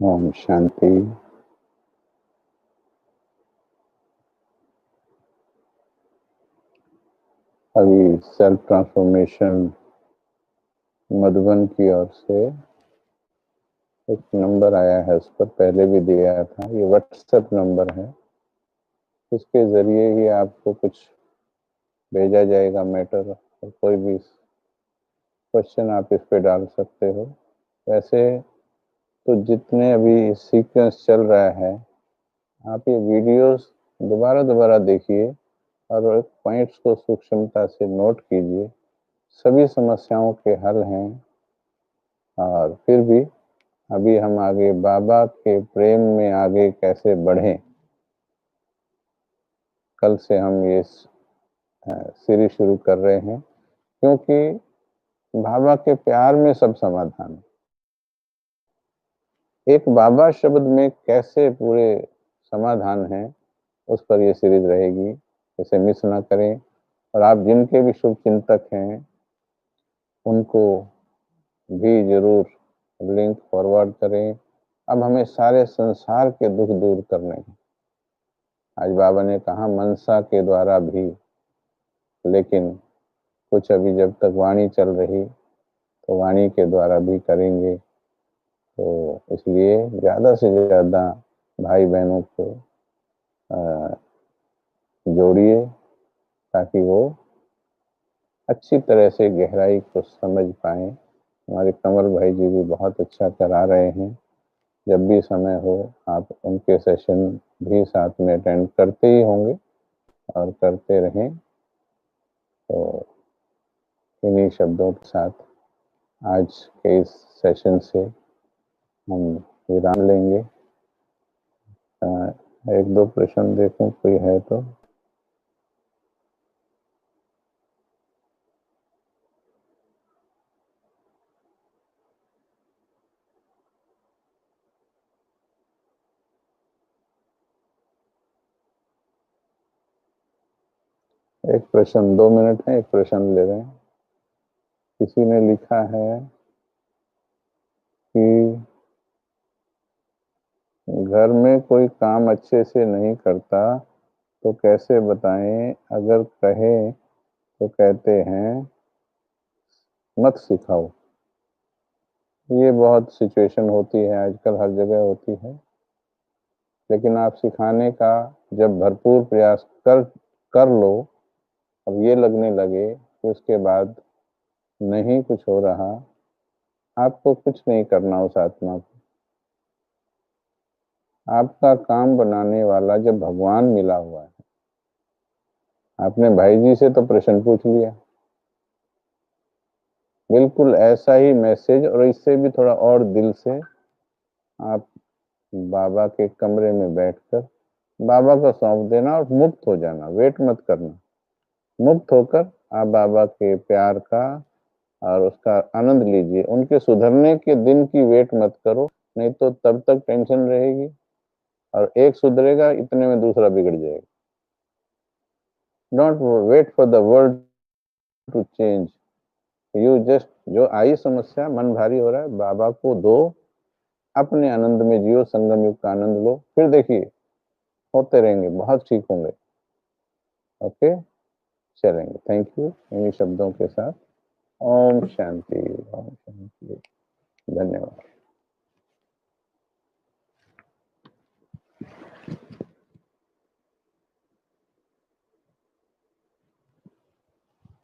ओम शांति। अभी सेल्फ ट्रांसफॉर्मेशन मधुबन की ओर से एक नंबर आया है, उस पर पहले भी दिया था। ये व्हाट्सएप नंबर है, इसके जरिए ही आपको कुछ भेजा जाएगा मैटर, और कोई भी क्वेश्चन आप इस पे डाल सकते हो। वैसे तो जितने अभी सीक्वेंस चल रहा है, आप ये वीडियोस दोबारा दोबारा देखिए और पॉइंट्स को सूक्ष्मता से नोट कीजिए। सभी समस्याओं के हल हैं। और फिर भी अभी हम आगे बाबा के प्रेम में आगे कैसे बढ़ें, कल से हम ये सीरीज शुरू कर रहे हैं, क्योंकि बाबा के प्यार में सब समाधान है। एक बाबा शब्द में कैसे पूरे समाधान है, उस पर ये सीरीज रहेगी, इसे मिस ना करें। और आप जिनके भी शुभ चिंतक हैं उनको भी जरूर लिंक फॉरवर्ड करें। अब हमें सारे संसार के दुख दूर करने हैं। आज बाबा ने कहा मनसा के द्वारा भी, लेकिन कुछ अभी जब तक वाणी चल रही तो वाणी के द्वारा भी करेंगे। तो इसलिए ज़्यादा से ज़्यादा भाई बहनों को जोड़िए ताकि वो अच्छी तरह से गहराई को समझ पाएँ। हमारे कमल भाई जी भी बहुत अच्छा करा रहे हैं। जब भी समय हो आप उनके सेशन भी साथ में अटेंड करते ही होंगे और करते रहें। तो इन्हीं शब्दों के साथ आज के इस सेशन से हम विराम लेंगे। एक दो प्रश्न देखूं कोई है तो। एक प्रश्न, 2 मिनट है, एक प्रश्न ले रहे हैं। किसी ने लिखा है कि घर में कोई काम अच्छे से नहीं करता तो कैसे बताएं, अगर कहे तो कहते हैं मत सिखाओ। ये बहुत सिचुएशन होती है आजकल, हर जगह होती है। लेकिन आप सिखाने का जब भरपूर प्रयास कर लो, अब ये लगने लगे कि उसके बाद नहीं कुछ हो रहा, आपको कुछ नहीं करना उस आत्मा को। आपका काम बनाने वाला जब भगवान मिला हुआ है, आपने भाई जी से तो प्रश्न पूछ लिया, बिल्कुल ऐसा ही मैसेज और इससे भी थोड़ा और दिल से आप बाबा के कमरे में बैठकर बाबा को सौंप देना और मुक्त हो जाना, वेट मत करना। मुक्त होकर आप बाबा के प्यार का और उसका आनंद लीजिए। उनके सुधरने के दिन की वेट मत करो, नहीं तो तब तक टेंशन रहेगी और एक सुधरेगा इतने में दूसरा बिगड़ जाएगा। Don't wait for the world to change, you just, जो आई समस्या, मन भारी हो रहा है, बाबा को दो, अपने आनंद में जियो, संगम युग का आनंद लो, फिर देखिए होते रहेंगे, बहुत ठीक होंगे। ओके, चलेंगे। Thank you. इन्हीं शब्दों के साथ ओम शांति, ओम शांति। धन्यवाद।